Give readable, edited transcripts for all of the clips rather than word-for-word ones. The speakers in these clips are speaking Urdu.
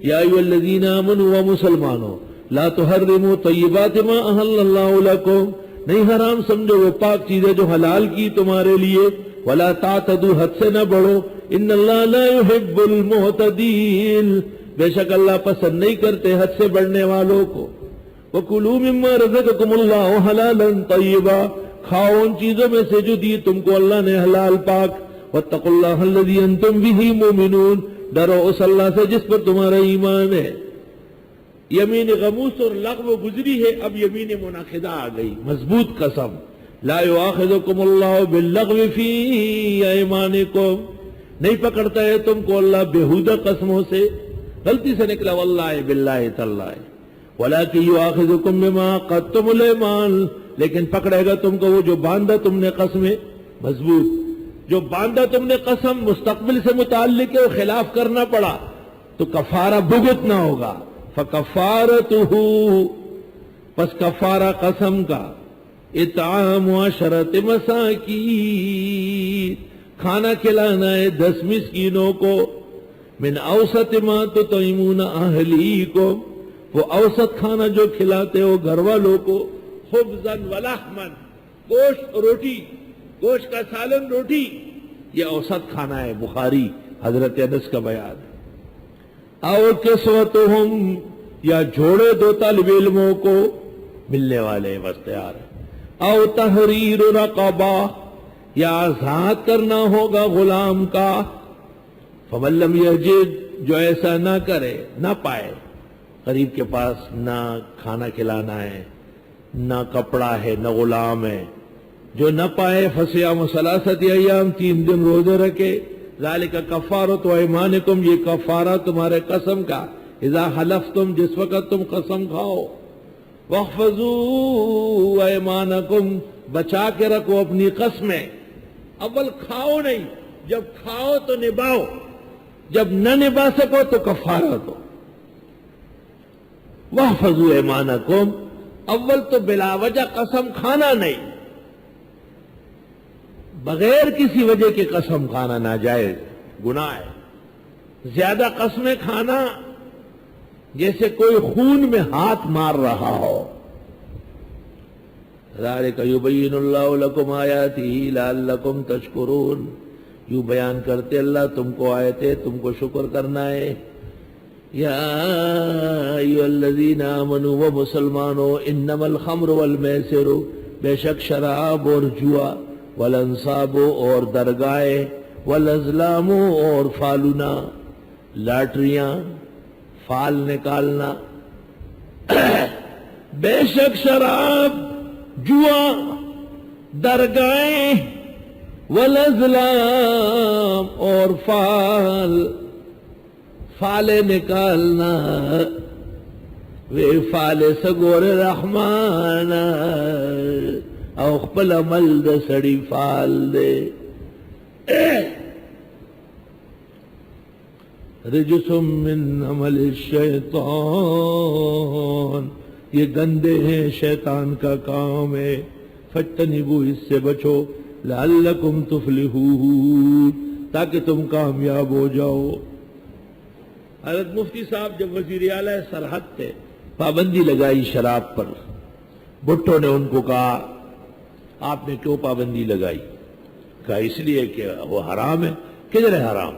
یا ایھا الذین آمنوا و مسلمانوں لا تحرموا طیبات ما احل اللہ لکم، نہیں حرام سمجھو وہ پاک چیزیں جو حلال کی تمہارے لیے، ولا تعتدوا حد سے نہ بڑھو، ان اللہ لا يحب المعتدین، بے شک اللہ پسند نہیں کرتے حد سے بڑھنے والوں کو۔ وَكُلُوا مِمَّا رَزَقَكُمُ اللَّهُ حَلَالًا طَيِّبًا، کھاؤ ان چیزوں میں سے جو دی تم کو اللہ نے حلال پاک۔ وَاتَّقُوا اللَّهَ الَّذِي أَنتُم بِهِ مُؤْمِنُونَ، ڈرو اس اللہ سے جس پر تمہارا ایمان ہے۔ یمین غموس اور لغو گزری ہے، اب یمین منعقدہ آ گئی، مضبوط قسم۔ لا یؤاخذکم اللہ باللغو فی ایمانکم، نہیں پکڑتا ہے تم کو اللہ بےہودہ قسموں سے، غلطی سے نکلا واللہ باللہ تاللہ، ولکن یؤاخذکم بما عقدتم الایمان، لیکن پکڑے گا تم کو وہ جو باندھا تم نے قسمیں، مضبوط جو باندھا تم نے قسم مستقبل سے متعلق ہے، خلاف کرنا پڑا تو کفارہ بھگتنا ہوگا۔ فکفارتہ، پس کفارہ قسم کا، اطعام 10 مساکین، کھانا کھلانا ہے 10 مسکینوں کو، من اوسط ما تطعمون اہلیکم، وہ اوسط کھانا جو کھلاتے ہو گھر والوں کو، خبزا ولحما، گوشت روٹی، گوشت کا سالن روٹی، یہ اوسط کھانا ہے، بخاری حضرت انس کا بیان ہے۔ اور کسوتہم، یا جوڑے دو طالب علموں کو، ملنے والے بس تیار ہے۔ او تحریر رقبہ، یا آزاد کرنا ہوگا غلام کا۔ فمن لم یجد، جو ایسا نہ کرے، نہ پائے، غریب کے پاس نہ کھانا کھلانا ہے، نہ کپڑا ہے، نہ غلام ہے، جو نہ پائے، فصیام 3 ایام، 3 دن روزے رکھے، ذالک کفارۃ ایمانکم، یہ کفارہ تمہارے قسم کا، اذا حلفتم، جس وقت تم قسم کھاؤ، واحفظوا ایمانکم، بچا کے رکھو اپنی قسمیں، اول کھاؤ نہیں، جب کھاؤ تو نبھاؤ، جب نہ نبھا سکو تو کفارہ دو۔ واحفظوا ایمانکم، اول تو بلا وجہ قسم کھانا نہیں، بغیر کسی وجہ کی قسم کھانا ناجائز، گناہ ہے۔ زیادہ قسمیں کھانا، جیسے کوئی خون میں ہاتھ مار رہا ہو۔ ذالک یبین اللہ لکم آیاتہ لعلکم تشکرون، یوں بیان کرتے اللہ تم کو آیتیں، تم کو شکر کرنا ہے۔ یا ایھا الذین آمنوا، و مسلمانوں، انما الخمر والمیسر، بے شک شراب اور جوا، والانصاب اور درگاہیں، والازلام اور فالونا، لاٹریاں، فال نکالنا، بے شک شراب، جوا، درگاہیں، والازلام اور فال نکالنا، وے فال سگور رحمان، او خپل عمل د سڑی فال دے، رجس من عمل الشیطان، یہ گندے ہیں شیطان کا کام ہے، فاجتنبوا، اس سے بچو، لعلکم تفلحون، تاکہ تم کامیاب ہو جاؤ۔ حضرت مفتی صاحب جب وزیر اعلیٰ سرحد تھے، پابندی لگائی شراب پر، بھٹو نے ان کو کہا آپ نے کیوں پابندی لگائی؟ کہا اس لیے کہ وہ حرام ہے۔ کدھر ہے حرام؟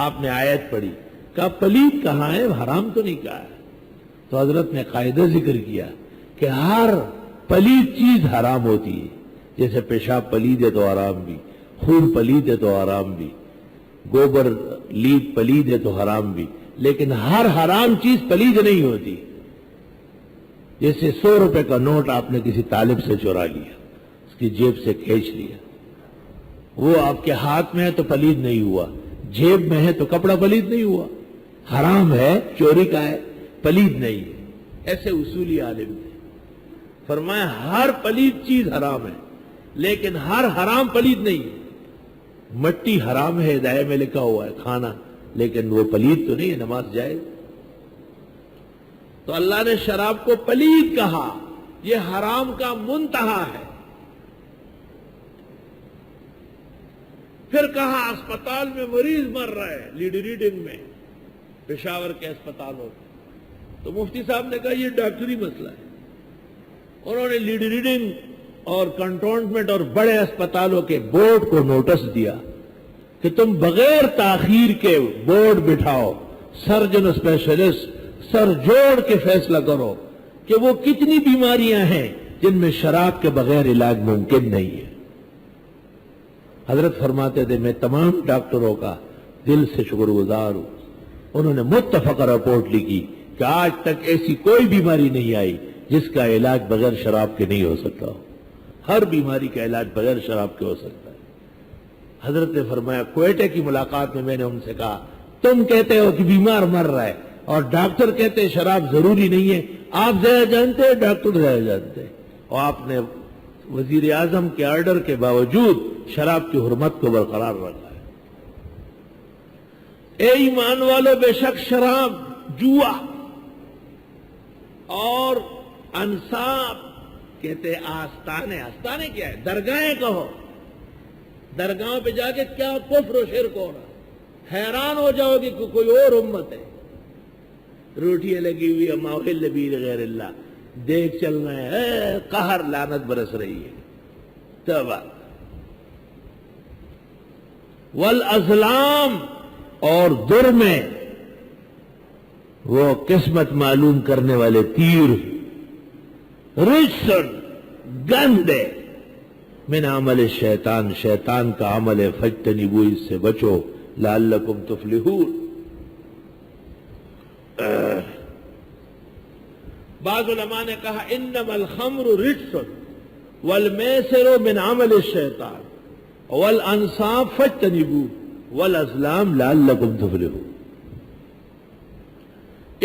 آپ نے آیت پڑھی، کہا پلید کہاں ہے، حرام تو نہیں کہا ہے۔ تو حضرت نے قاعدہ ذکر کیا کہ ہر پلید چیز حرام ہوتی ہے، جیسے پیشاب پلید ہے تو حرام بھی، خون پلید ہے تو حرام بھی، گوبر لید پلید ہے تو حرام بھی، لیکن ہر حرام چیز پلید نہیں ہوتی۔ جیسے 100 روپے کا نوٹ آپ نے کسی طالب سے چورا لیا، اس کی جیب سے کھینچ لیا، وہ آپ کے ہاتھ میں ہے تو پلید نہیں ہوا، جیب میں ہے تو کپڑا پلید نہیں ہوا، حرام ہے، چوری کا ہے، پلید نہیں ہے۔ ایسے اصولی عالم تھے، فرمایا ہر پلید چیز حرام ہے، لیکن ہر حرام پلید نہیں ہے۔ مٹی حرام ہے، ہدایت میں لکھا ہوا ہے کھانا، لیکن وہ پلید تو نہیں ہے، نماز جائز۔ تو اللہ نے شراب کو پلید کہا، یہ حرام کا منتہا ہے۔ پھر کہا اسپتال میں مریض مر رہا ہے، لیڈ ریڈنگ میں، پشاور کے اسپتالوں میں. تو مفتی صاحب نے کہا یہ ڈاکٹری مسئلہ ہے. انہوں نے لیڈ ریڈنگ اور کنٹونمنٹ اور بڑے اسپتالوں کے بورڈ کو نوٹس دیا کہ تم بغیر تاخیر کے بورڈ بٹھاؤ, سرجن اسپیشلسٹ سر جوڑ کے فیصلہ کرو کہ وہ کتنی بیماریاں ہیں جن میں شراب کے بغیر علاج ممکن نہیں ہے. حضرت فرماتے تھے میں تمام ڈاکٹروں کا دل سے شکر گزار ہوں. انہوں نے متفقہ رپورٹ لکھی کہ آج تک ایسی کوئی بیماری نہیں آئی جس کا علاج بغیر شراب کے نہیں ہو سکتا ہو. ہر بیماری کا علاج بغیر شراب کے ہو سکتا ہے. حضرت نے فرمایا کوئٹے کی ملاقات میں نے ان سے کہا تم کہتے ہو کہ بیمار مر رہا ہے اور ڈاکٹر کہتے ہیں شراب ضروری نہیں ہے, آپ زیادہ جانتے ہیں ڈاکٹر زیادہ جانتے ہیں, اور آپ نے وزیر اعظم کے آرڈر کے باوجود شراب کی حرمت کو برقرار رکھا ہے. اے ایمان والو, بے شک شراب, جوا اور انصاب کہتے آستانے, آستانے کیا ہے, درگاہیں کہو, درگاہوں پہ جا کے کیا کفر و شرک ہو رہا, حیران ہو جاؤ گے کہ کوئی اور امت ہے. روٹیاں لگی ہوئی ہے ماحول نبی غیر اللہ, دیکھ چل رہے ہیں, قہر لعنت برس رہی ہے. توبہ. والازلام, اور در میں وہ قسمت معلوم کرنے والے تیر, رجسن, گندے, من عمل شیطان, شیطان کا عمل ہے, فاجتنبوہ, اس سے بچو, لعلکم تفلحون. بعض علماء نے کہا انما الخمر رجس والمیسر من عمل الشیطان والانصاب فاجتنبوہ والازلام لعلکم تفلحون.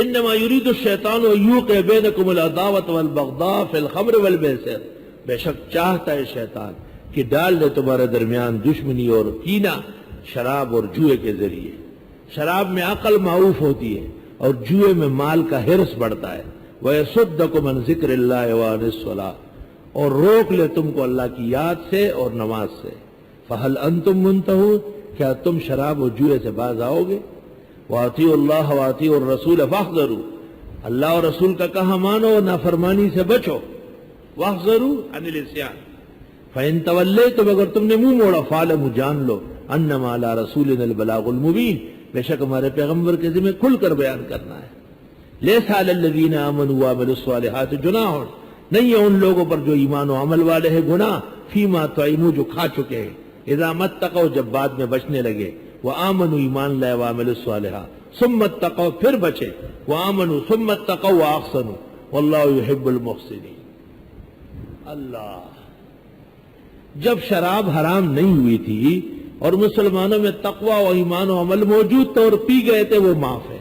انما یرید الشیطان ان یوقع بینکم العداوۃ والبغضاء فی الخمر والمیسر, بے شک چاہتا ہے شیطان کہ ڈال دے تمہارے درمیان دشمنی اور کینہ شراب اور جوئے کے ذریعے. شراب میں عقل معوف ہوتی ہے اور جوئے میں مال کا حرص بڑھتا ہے. وَيَصُدَّكُمْ عَنْ ذِكْرِ اللَّهِ وَعَنِ الصَّلَاةِ, اور روک لے تم کو اللہ کی یاد سے اور نماز سے. فَهَلْ أَنْتُمْ مُنْتَهُونَ, کیا تم شراب اور جوئے سے باز آؤ گے؟ وَأَطِيعُوا اللَّهَ وَأَطِيعُوا الرَّسُولَ فَاحْذَرُوا, اللہ اور رسول کا کہا مانو, نافرمانی سے بچو. وَاحْذَرُوا عَنِ الْعِصْيَانِ فَإِن تَوَلَّيْتُمْ, اگر تم نے منہ موڑا, فَاعْلَمُوا, جان لو, أَنَّمَا عَلَى رَسُولِنَا الْبَلَاغُ الْمُبِينُ, بے شک ہمارے پیغمبر کے ذمہ کھل کر بیان کرنا ہے. لَيْسَ عَلَى الَّذِينَ آمَنُوا وَعَمِلُوا الصَّالِحَاتِ جُنَاحٌ, نہیں ہے ان لوگوں پر جو ایمان و عمل والے ہیں گناہ, فیما طعموا, جو کھا چکے ہیں, اذا متقوا, جب بعد میں بچنے لگے, وآمنوا, ایمان لائے, وعملوا الصالحات, ثم اتقوا, پھر بچے, وآمنوا ثم اتقوا واحسنوا واللہ يحب المحسنین. اللہ, جب شراب حرام نہیں ہوئی تھی اور مسلمانوں میں تقوی و ایمان و عمل موجود تھا اور پی گئے تھے, وہ معاف ہے.